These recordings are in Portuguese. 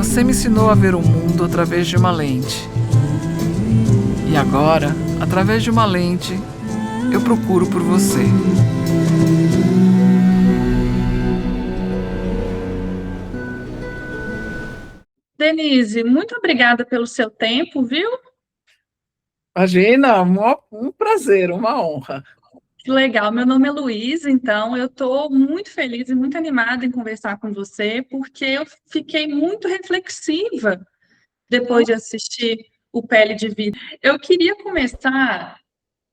Você me ensinou a ver o mundo através de uma lente. E agora, através de uma lente, eu procuro por você. Denise, muito obrigada pelo seu tempo, viu? Imagina, um prazer, uma honra. Que legal. Meu nome é Luísa, então eu estou muito feliz e muito animada em conversar com você, porque eu fiquei muito reflexiva depois de assistir o Pele de Vidro. Eu queria começar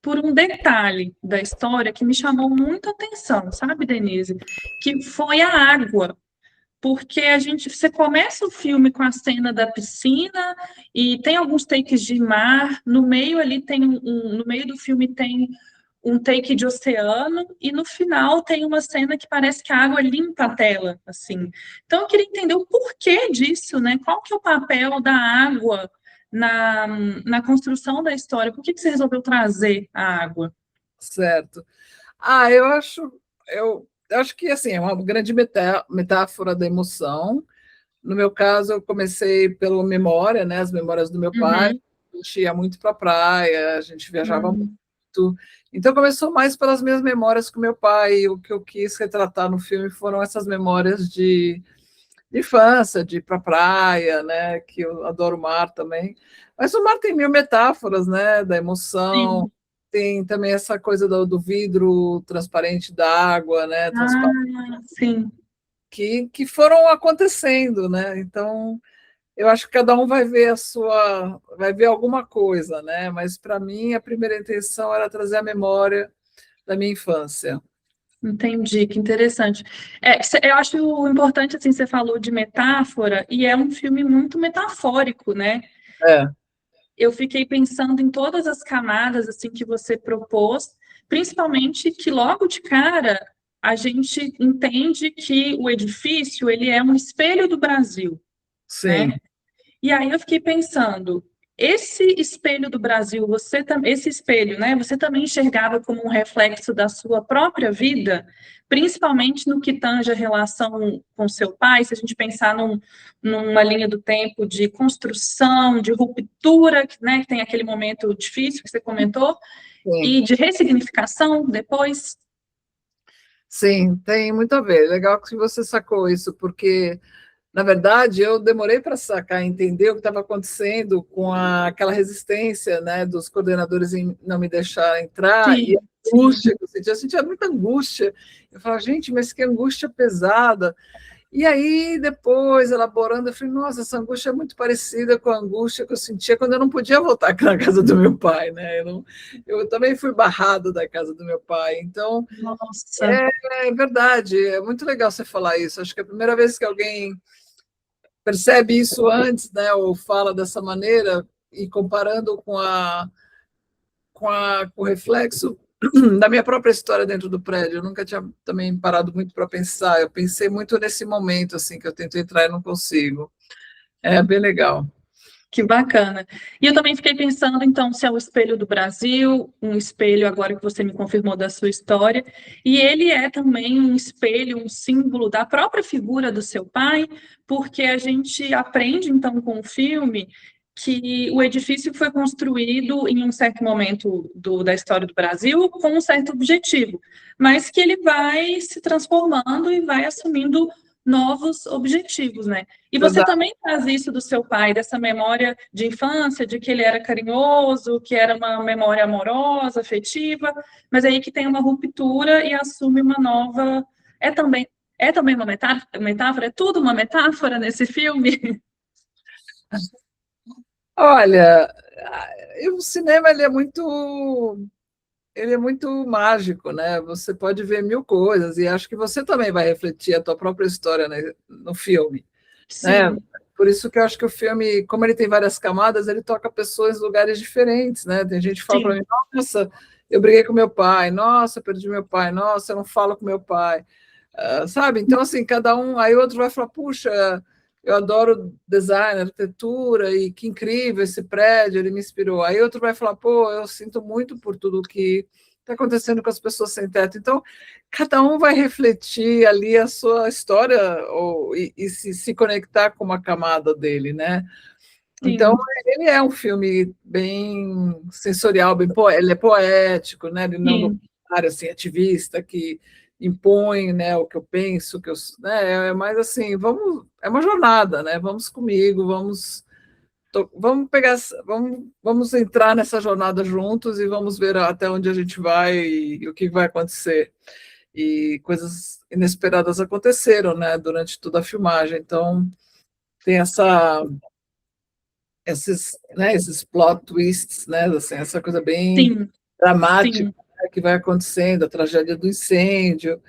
por um detalhe da história que me chamou muita atenção, sabe, Denise? Que foi a água. Porque você começa o filme com a cena da piscina e tem alguns takes de mar, no meio ali no meio do filme tem um take de oceano e no final tem uma cena que parece que a água limpa a tela, assim. Então eu queria entender o porquê disso, né? Qual que é o papel da água na, na construção da história? Por que você resolveu trazer a água? Certo. Eu acho que assim, é uma grande metáfora da emoção. No meu caso, eu comecei pela memória, né? As memórias do meu pai. Uhum. A gente ia muito para a praia, a gente viajava Uhum. muito. Então, começou mais pelas minhas memórias com meu pai. O que eu quis retratar no filme foram essas memórias de infância, de ir para a praia, né? Que eu adoro o mar também. Mas o mar tem mil metáforas, né? Da emoção. Sim. Tem também essa coisa do vidro transparente da água, né? Ah, sim. Que foram acontecendo, né? Então, eu acho que cada um vai ver vai ver alguma coisa, né? Mas para mim a primeira intenção era trazer a memória da minha infância. Entendi, que interessante. Eu acho importante, assim, você falou de metáfora, e é um filme muito metafórico, né? É, Eu fiquei pensando em todas as camadas, assim, que você propôs, principalmente que logo de cara a gente entende que o edifício, ele é um espelho do Brasil, né? sim, E aí eu fiquei pensando, esse espelho do Brasil, esse espelho, né? Você também enxergava como um reflexo da sua própria vida, principalmente no que tange a relação com seu pai, se a gente pensar numa linha do tempo de construção, de ruptura, né? Que tem aquele momento difícil que você comentou, sim. e de ressignificação depois. Sim, tem muito a ver. Legal que você sacou isso, porque na verdade, eu demorei para sacar, entender o que estava acontecendo com aquela resistência, né, dos coordenadores em não me deixar entrar e a Sim, sim. angústia que eu sentia muita angústia. Eu falava, gente, mas que angústia pesada. E aí, depois, elaborando, eu falei, nossa, essa angústia é muito parecida com a angústia que eu sentia quando eu não podia voltar na casa do meu pai, né? Eu também fui barrado da casa do meu pai. Então, Nossa. é verdade, é muito legal você falar isso. Acho que é a primeira vez que alguém percebe isso antes, né, ou fala dessa maneira, e comparando com o reflexo da minha própria história dentro do prédio. Eu nunca tinha também parado muito para pensar. Eu pensei muito nesse momento, assim, que eu tento entrar e não consigo. É bem legal. Que bacana. E eu também fiquei pensando, então, se é o espelho do Brasil, um espelho, agora que você me confirmou da sua história, e ele é também um espelho, um símbolo da própria figura do seu pai, porque a gente aprende, então, com o filme, que o edifício foi construído em um certo momento da história do Brasil com um certo objetivo, mas que ele vai se transformando e vai assumindo novos objetivos, né? E você Verdade. também traz isso do seu pai, dessa memória de infância, de que ele era carinhoso, que era uma memória amorosa, afetiva, mas aí que tem uma ruptura e assume uma nova. É também, é também uma metáfora? É tudo uma metáfora nesse filme? Olha, o cinema ele é muito mágico, né? Você pode ver mil coisas e acho que você também vai refletir a tua própria história, né, no filme, né? Sim, Por isso que eu acho que o filme, como ele tem várias camadas, ele toca pessoas em lugares diferentes, né? Tem gente que fala para sim. mim, nossa, eu briguei com meu pai, nossa, eu perdi meu pai, nossa, eu não falo com meu pai. Sabe? Então, assim, cada um, aí outro vai falar, puxa, eu adoro design, arquitetura, e que incrível esse prédio, ele me inspirou. Aí outro vai falar, pô, eu sinto muito por tudo que está acontecendo com as pessoas sem teto. Então, cada um vai refletir ali a sua história e se conectar com uma camada dele, né? Então, Sim, ele é um filme bem sensorial, ele é poético, né? Ele não é um sim. documentário assim, ativista que impõe, né, o que eu penso, né, é mais assim, é uma jornada, né? Vamos comigo, vamos pegar, vamos entrar nessa jornada juntos e vamos ver até onde a gente vai e o que vai acontecer. E coisas inesperadas aconteceram, né, durante toda a filmagem. Então, tem esses plot twists, né, assim, essa coisa bem Sim, dramática, sim. né, que vai acontecendo, a tragédia do incêndio.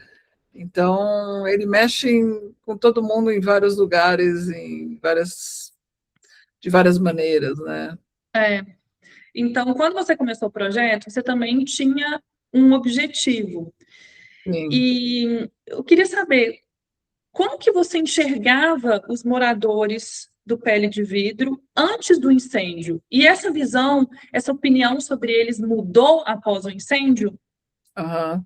Então, ele mexe com todo mundo em vários lugares, de várias maneiras, né? É. Então, quando você começou o projeto, você também tinha um objetivo. Sim. E eu queria saber como que você enxergava os moradores do Pele de Vidro antes do incêndio? E essa visão, essa opinião sobre eles mudou após o incêndio? Aham.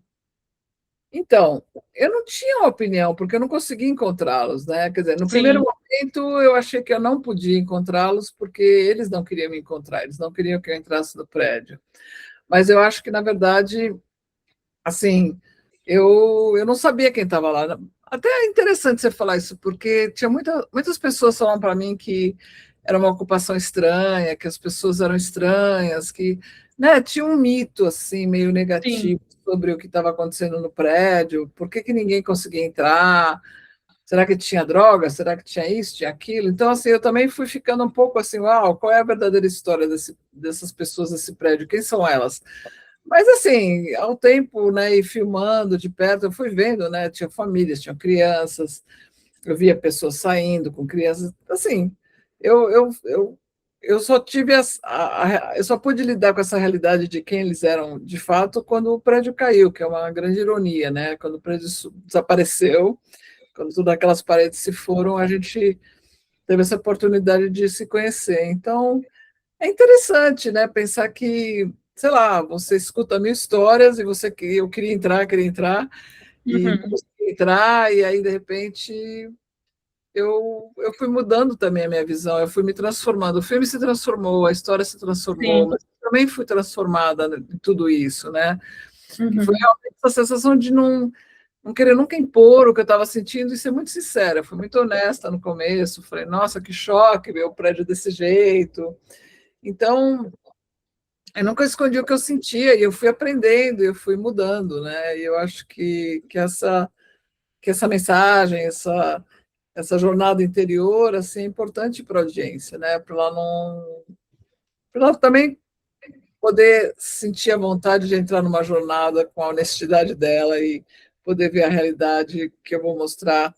Então, eu não tinha uma opinião, porque eu não conseguia encontrá-los, né? Quer dizer, no primeiro Sim, momento eu achei que eu não podia encontrá-los, porque eles não queriam me encontrar, eles não queriam que eu entrasse no prédio. Mas eu acho que, na verdade, assim, eu não sabia quem estava lá. Até é interessante você falar isso, porque tinha muitas pessoas falando para mim que era uma ocupação estranha, que as pessoas eram estranhas, que, né, tinha um mito assim meio sim, negativo sobre o que estava acontecendo no prédio, por que que ninguém conseguia entrar? Será que tinha droga? Será que tinha isso, tinha aquilo? Então, assim, eu também fui ficando um pouco assim, uau, qual é a verdadeira história dessas pessoas desse prédio? Quem são elas? Mas assim, ao tempo, né, e filmando de perto, eu fui vendo, né, tinha famílias, tinham crianças, eu via pessoas saindo com crianças, assim, eu, eu, eu, eu só tive eu só pude lidar com essa realidade de quem eles eram de fato quando o prédio caiu, que é uma grande ironia, né? Quando o prédio desapareceu, quando todas aquelas paredes se foram, a gente teve essa oportunidade de se conhecer. Então, é interessante, né? Pensar que, sei lá, você escuta mil histórias e eu queria entrar e não uhum, consegui entrar, e aí, de repente, eu fui mudando também a minha visão, eu fui me transformando. O filme se transformou, a história se transformou, sim, mas eu também fui transformada em tudo isso, né? Que foi uhum, realmente essa sensação de não querer nunca impor o que eu estava sentindo e ser muito sincera. Eu fui muito honesta no começo, falei, nossa, que choque ver o prédio desse jeito. Então, eu nunca escondi o que eu sentia, e eu fui aprendendo, eu fui mudando, né? E eu acho que essa mensagem, essa jornada interior, assim, é importante para a audiência, né? Para ela não, para ela também poder sentir a vontade de entrar numa jornada com a honestidade dela e poder ver a realidade que eu vou mostrar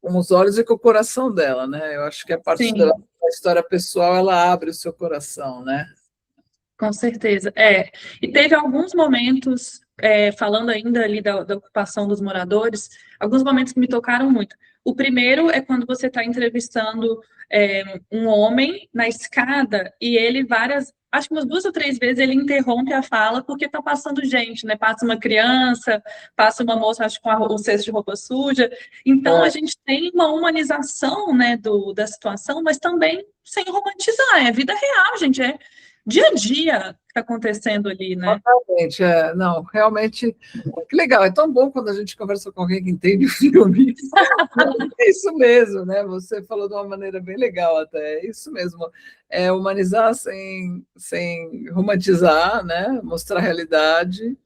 com os olhos e com o coração dela, né? Eu acho que a partir sim. da história pessoal ela abre o seu coração, né? Com certeza. É. E teve alguns momentos, falando ainda ali da ocupação dos moradores, alguns momentos que me tocaram muito. O primeiro é quando você está entrevistando um homem na escada e ele acho que umas 2 ou 3 vezes ele interrompe a fala porque está passando gente, né? Passa uma criança, passa uma moça, acho, com o cesto de roupa suja. Então a É. gente tem uma humanização, né, da situação, mas também sem romantizar. É vida real, gente. É dia a dia que está acontecendo ali, né? Totalmente, não, realmente, que legal, é tão bom quando a gente conversa com alguém que entende o filme. É isso mesmo, né? Você falou de uma maneira bem legal até, é isso mesmo. É humanizar sem romantizar, né? Mostrar a realidade.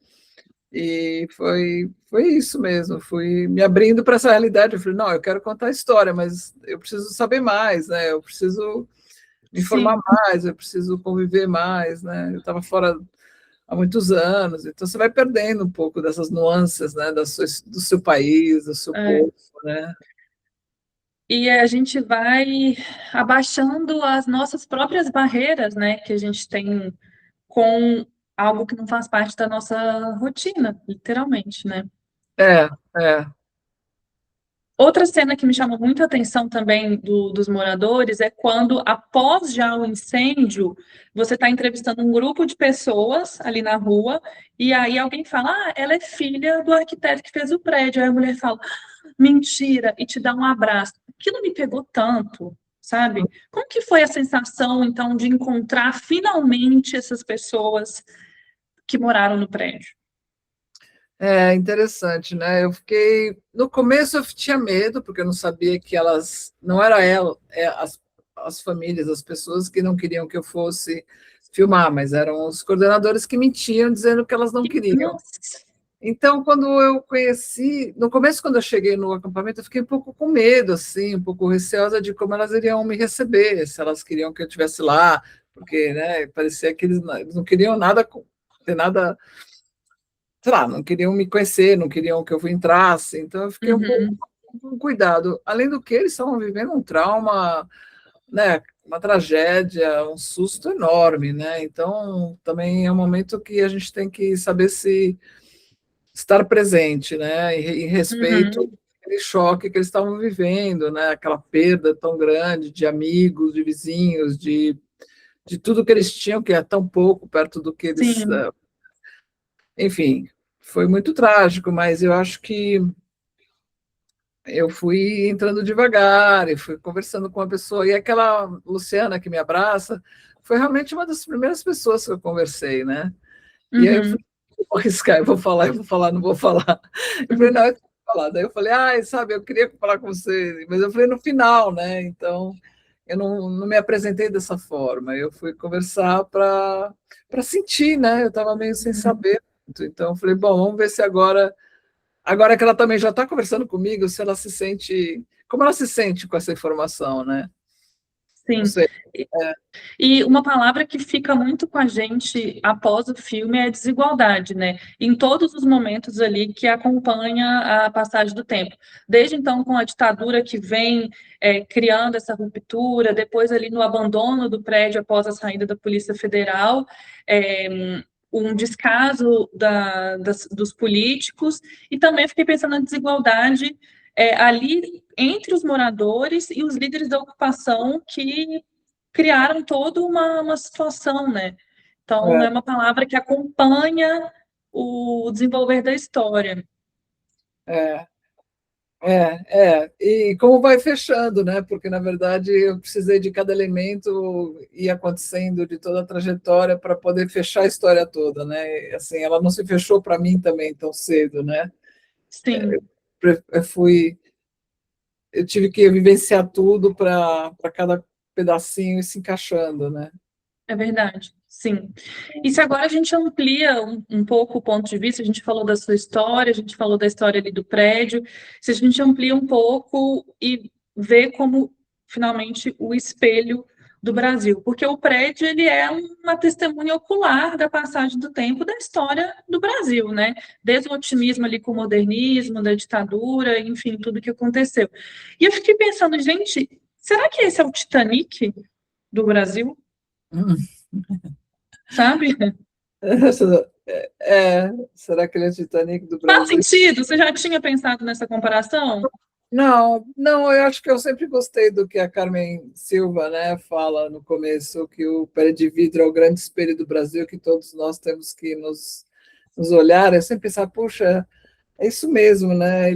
E foi isso mesmo, fui me abrindo para essa realidade. Eu falei, não, eu quero contar a história, mas eu preciso saber mais, né? Eu preciso me informar Sim, mais, eu preciso conviver mais, né? Eu estava fora há muitos anos, então você vai perdendo um pouco dessas nuances, né, do seu país, do seu é. povo, né? E a gente vai abaixando as nossas próprias barreiras, né, que a gente tem com algo que não faz parte da nossa rotina, literalmente, né? É, é. Outra cena que me chamou muita atenção também dos moradores é quando, após já o incêndio, você está entrevistando um grupo de pessoas ali na rua, e aí alguém fala, ah, ela é filha do arquiteto que fez o prédio. Aí a mulher fala, "Ah, mentira, e te dá um abraço. Aquilo me pegou tanto, sabe? Como que foi a sensação, então, de encontrar finalmente essas pessoas que moraram no prédio? É interessante, né? Eu fiquei. No começo eu tinha medo, porque eu não sabia que elas. Não era ela, as famílias, as pessoas que não queriam que eu fosse filmar, mas eram os coordenadores que mentiam, dizendo que elas não queriam. Nossa, Então, quando eu conheci, no começo, quando eu cheguei no acampamento, eu fiquei um pouco com medo, assim, um pouco receosa de como elas iriam me receber, se elas queriam que eu estivesse lá, porque, né, parecia que eles não queriam nada, ter nada, sei lá, não queriam me conhecer, não queriam que eu entrasse, então eu fiquei um pouco uhum, com cuidado. Além do que, eles estavam vivendo um trauma, né, uma tragédia, um susto enorme, né? Então, também é um momento que a gente tem que saber se estar presente, né, em respeito uhum, aquele choque que eles estavam vivendo, né, aquela perda tão grande de amigos, de vizinhos, de tudo que eles tinham, que é tão pouco perto do que eles, sim, enfim, foi muito trágico, mas eu acho que eu fui entrando devagar e fui conversando com a pessoa, e aquela Luciana que me abraça foi realmente uma das primeiras pessoas que eu conversei, né, e aí eu uhum, falei, vou arriscar, eu vou falar, não vou falar. Eu falei, não, eu tenho que falar. Daí eu falei, ai, sabe, eu queria falar com você, mas eu falei no final, né? Então, eu não me apresentei dessa forma. Eu fui conversar para sentir, né? Eu estava meio sem uhum. saber muito. Então, eu falei, bom, vamos ver se agora que ela também já está conversando comigo, se ela se sente, como ela se sente com essa informação, né? Não Sim. sei. E uma palavra que fica muito com a gente após o filme é desigualdade, né? Em todos os momentos ali que acompanha a passagem do tempo. Desde então, com a ditadura que vem criando essa ruptura, depois ali no abandono do prédio após a saída da Polícia Federal, um descaso dos políticos, e também fiquei pensando na desigualdade ali entre os moradores e os líderes da ocupação que criaram toda uma situação, né? Então, é É, uma palavra que acompanha o desenvolver da história. é. E como vai fechando, né? Porque na verdade eu precisei de cada elemento ir acontecendo de toda a trajetória para poder fechar a história toda, né? E, assim, ela não se fechou para mim também tão cedo, né? Sim, Eu fui, eu tive que vivenciar tudo para cada pedacinho ir se encaixando, né? é verdade. Sim. E se agora a gente amplia um pouco o ponto de vista, a gente falou da sua história, a gente falou da história ali do prédio, se a gente amplia um pouco e vê como finalmente o espelho do Brasil, porque o prédio ele é uma testemunha ocular da passagem do tempo da história do Brasil, né? Desde o otimismo ali com o modernismo, da ditadura, enfim, tudo que aconteceu. E eu fiquei pensando, gente, será que esse é o Titanic do Brasil? Sabe? Será que ele é Titanic do Faz Brasil? sentido? Você já tinha pensado nessa comparação? Não, não, eu acho que eu sempre gostei do que a Carmen Silva, né, fala no começo, que o pé de vidro é o grande espelho do Brasil, que todos nós temos que nos olhar. Eu sempre pensava, puxa, é isso mesmo, né?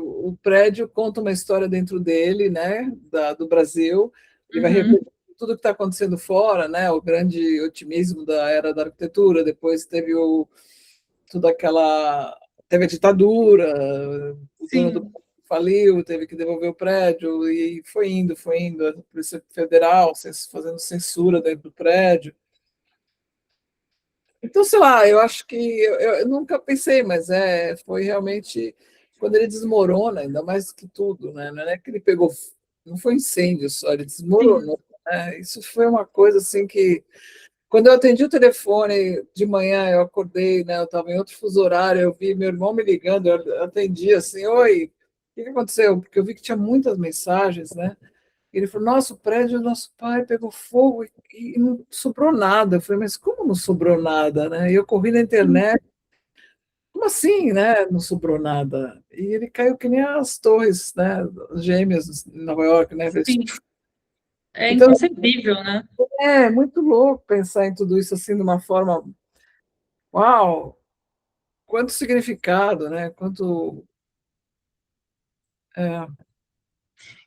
O prédio conta uma história dentro dele, né, do Brasil. Ele vai Uhum, refletir tudo que está acontecendo fora, né? O grande otimismo da era da arquitetura. Depois teve toda aquela, teve a ditadura, o dono do sim, prédio faliu, teve que devolver o prédio e foi indo, a Polícia Federal fazendo censura dentro do prédio. Então, sei lá, eu acho que eu nunca pensei, mas foi realmente quando ele desmorona, ainda mais que tudo, né? Não é que ele pegou, não foi incêndio só, ele sim. desmoronou, né? Isso foi uma coisa assim que quando eu atendi o telefone de manhã, eu acordei, né? Eu estava em outro fuso horário, eu vi meu irmão me ligando, eu atendi assim, oi, o que aconteceu? Porque eu vi que tinha muitas mensagens, né? Ele falou, nosso prédio do nosso pai pegou fogo e não sobrou nada. Eu falei, mas como não sobrou nada, né? E eu corri na internet, como assim, né? Não sobrou nada. E ele caiu que nem as torres, né? Gêmeas em Nova York, né? Sim, é Então, inconcebível, né? é muito louco pensar em tudo isso assim de uma forma, uau, quanto significado, né? Quanto, é,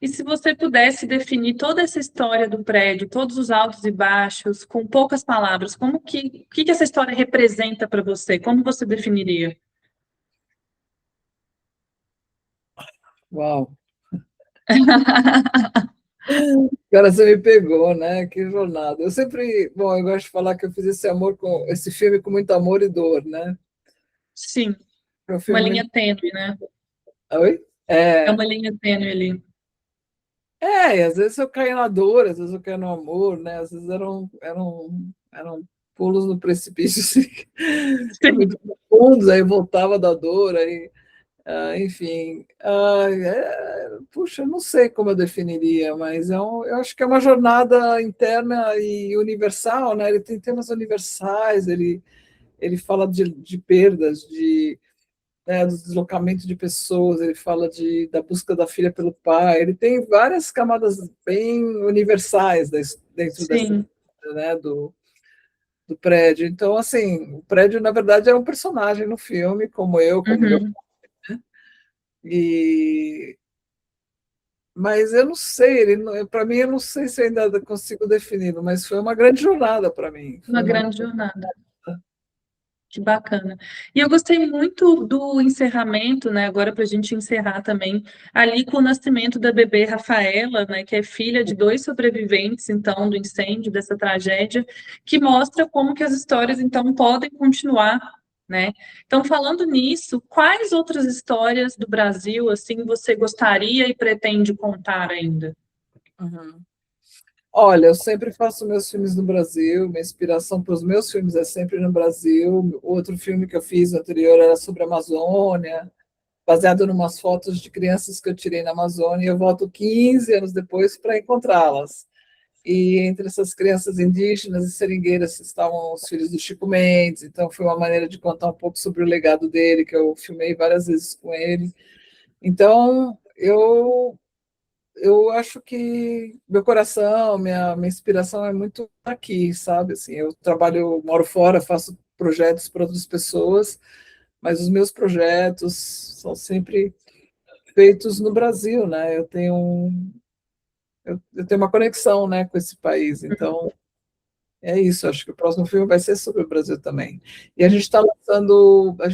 E se você pudesse definir toda essa história do prédio, todos os altos e baixos, com poucas palavras, o que essa história representa para você? Como você definiria? uau. Agora você me pegou, né? Que jornada. Eu sempre, bom, eu gosto de falar que eu fiz esse filme com muito amor e dor, né? Sim, É um uma filme muito. linha tênue, né? Oi? É É, uma linha tênue ali. e às vezes eu caí na dor, às vezes eu caí no amor, né? Às vezes eram pulos no precipício, assim, Sim. muito profundos, aí eu voltava da dor, aí, enfim. Puxa, eu não sei como eu definiria, mas eu acho que é uma jornada interna e universal, né? Ele tem temas universais, ele fala de perdas, né, do deslocamento de pessoas, ele fala da busca da filha pelo pai, ele tem várias camadas bem universais dentro dessa, Sim. né, do prédio. Então, assim, o prédio, na verdade, é um personagem no filme, como meu, Uhum. e mas eu não sei, para mim, eu não sei se eu ainda consigo defini-lo, mas foi uma grande jornada para mim. Uma grande jornada. Que bacana. E eu gostei muito do encerramento, né? Agora para a gente encerrar também, ali com o nascimento da bebê Rafaela, né? Que é filha de dois sobreviventes, então, do incêndio, dessa tragédia, que mostra como que as histórias, então, podem continuar, né? Então, falando nisso, quais outras histórias do Brasil, assim, você gostaria e pretende contar ainda? Uhum. Olha, eu sempre faço meus filmes no Brasil, minha inspiração para os meus filmes é sempre no Brasil. Outro filme que eu fiz anterior era sobre a Amazônia, baseado em umas fotos de crianças que eu tirei na Amazônia, e eu volto 15 anos depois para encontrá-las. E entre essas crianças indígenas e seringueiras estavam os filhos do Chico Mendes, então foi uma maneira de contar um pouco sobre o legado dele, que eu filmei várias vezes com ele. Então, eu acho que meu coração, minha inspiração é muito aqui, sabe? Assim, eu trabalho, moro fora, faço projetos para outras pessoas, mas os meus projetos são sempre feitos no Brasil, né? Eu tenho uma conexão, né, com esse país, então é isso. Acho que o próximo filme vai ser sobre o Brasil também. E a gente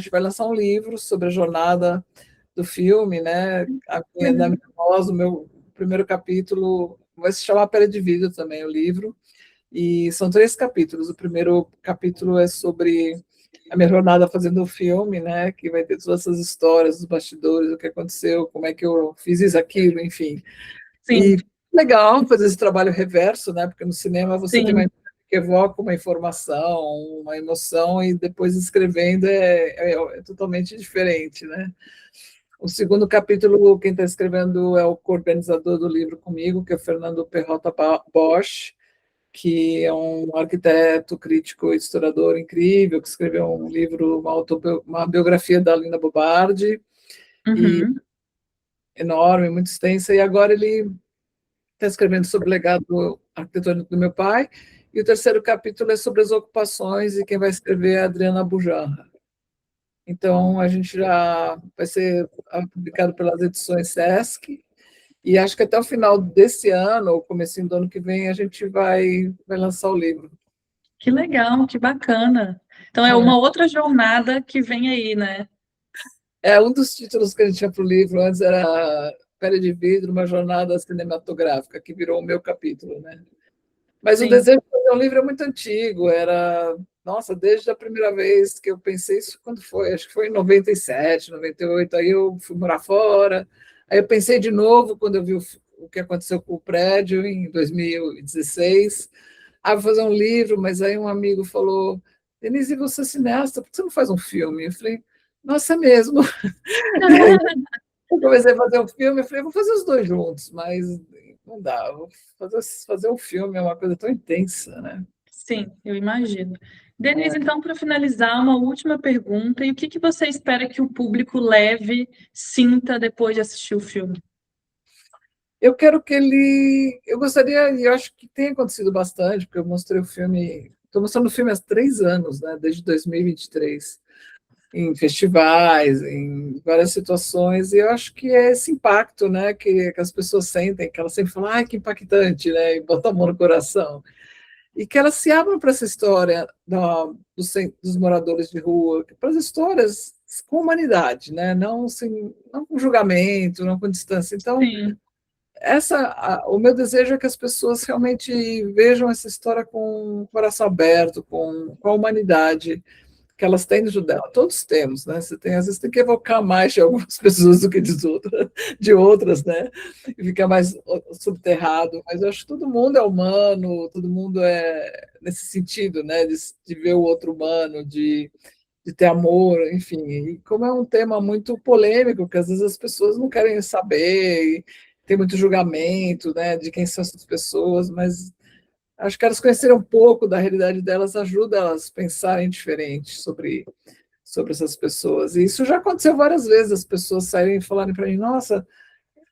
vai lançar um livro sobre a jornada do filme, né? Da minha voz, o meu primeiro capítulo vai se chamar Pele de Vidro também, o livro. E são 3 capítulos. O primeiro capítulo é sobre a minha jornada fazendo o filme, né? Que vai ter todas essas histórias, os bastidores, o que aconteceu, como é que eu fiz isso, aquilo, enfim. Sim, E legal fazer esse trabalho reverso, né? Porque no cinema você tem uma sim, imagem que evoca uma informação, uma emoção, e depois escrevendo é totalmente diferente, né? O segundo capítulo, quem está escrevendo é o organizador do livro comigo, que é o Fernando Perrota Bosch, que é um arquiteto, crítico e historiador incrível, que escreveu um livro, uma biografia da Linda Bobardi, e uhum. enorme, muito extensa, e agora ele está escrevendo sobre o legado arquitetônico do meu pai, e o terceiro capítulo é sobre as ocupações, e quem vai escrever é a Adriana Bujanra. Então, a gente já vai ser publicado pelas edições Sesc, e acho que até o final desse ano, ou comecinho do ano que vem, a gente vai lançar o livro. Que legal, que bacana. Então é uma outra jornada que vem aí, né? Um dos títulos que a gente tinha para o livro antes era Pele de Vidro, uma jornada cinematográfica, que virou o meu capítulo, né? Mas o Sim, desejo de fazer um livro é muito antigo, nossa, desde a primeira vez que eu pensei isso, quando foi? Acho que foi em 97, 98, aí eu fui morar fora, aí eu pensei de novo quando eu vi o que aconteceu com o prédio em 2016, vou fazer um livro, mas aí um amigo falou, Denise, você é cineasta, por que você não faz um filme? Eu falei, nossa, é mesmo. Eu comecei a fazer um filme, eu falei, vou fazer os dois juntos, mas não dá, fazer um filme é uma coisa tão intensa, né? sim, eu imagino. Denise, então, para finalizar, uma última pergunta. E o que você espera que o público leve, sinta depois de assistir o filme? Eu quero que ele. Eu gostaria, e eu acho que tem acontecido bastante, porque eu mostrei o filme. Estou mostrando o filme há 3 anos, né, desde 2023, em festivais, em várias situações, e eu acho que é esse impacto, né, que as pessoas sentem, que elas sempre falam, ai, que impactante, né, e botam a mão no coração. E que elas se abram para essa história dos moradores de rua, para as histórias com humanidade, né? Não, assim, não com julgamento, não com distância. Então, Sim, o meu desejo é que as pessoas realmente vejam essa história com o coração aberto, com a humanidade que elas têm dentro dela. Todos temos, né? Às vezes tem que evocar mais de algumas pessoas do que de outras, né? E ficar mais subterrado. Mas eu acho que todo mundo é humano, todo mundo é nesse sentido, né? De ver o outro humano, de ter amor, enfim. E como é um tema muito polêmico, que às vezes as pessoas não querem saber, tem muito julgamento, né? De quem são essas pessoas, mas acho que elas conhecerem um pouco da realidade delas ajuda elas a pensarem diferente sobre essas pessoas. E isso já aconteceu várias vezes, as pessoas saírem e falarem para mim, nossa,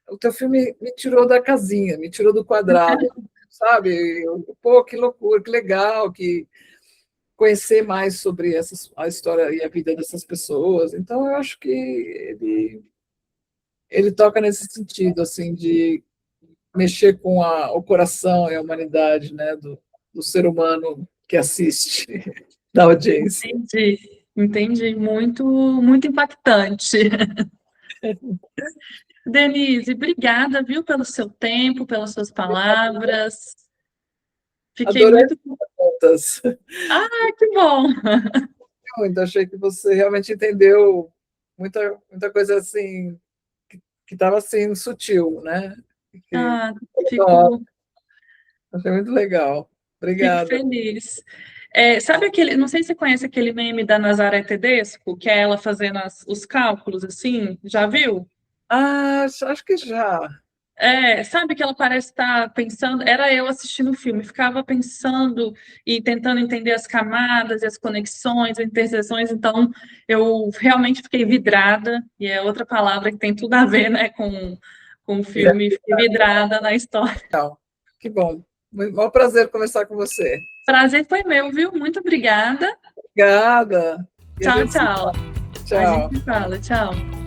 o teu filme me tirou da casinha, me tirou do quadrado, sabe? Pô, que loucura, que legal, que conhecer mais sobre a história e a vida dessas pessoas. Então, eu acho que ele toca nesse sentido, assim, de mexer com o coração e a humanidade, né, do ser humano que assiste, da audiência. entendi. Muito, muito impactante. Denise, obrigada, viu, pelo seu tempo, pelas suas palavras. Fiquei Adorei muito. as contas. Ah, que bom! Muito, achei que você realmente entendeu muita coisa assim que estava assim sutil, né? Que, Ah, ó, fico, achei muito legal. fico Obrigada. feliz. Sabe aquele, não sei se você conhece aquele meme da Nazaré Tedesco, que é ela fazendo os cálculos assim, já viu? Ah, acho que já. Sabe que ela parece estar pensando, era eu assistindo o filme, ficava pensando e tentando entender as camadas e as conexões, as interseções, então eu realmente fiquei vidrada, e é outra palavra que tem tudo a ver, né, com o filme, fiquei vidrada na história. Legal. Que bom. Um prazer conversar com você. Prazer foi meu, viu? Muito obrigada. Obrigada. E a Tchau, gente se tchau. fala. A gente Tchau. se fala, tchau.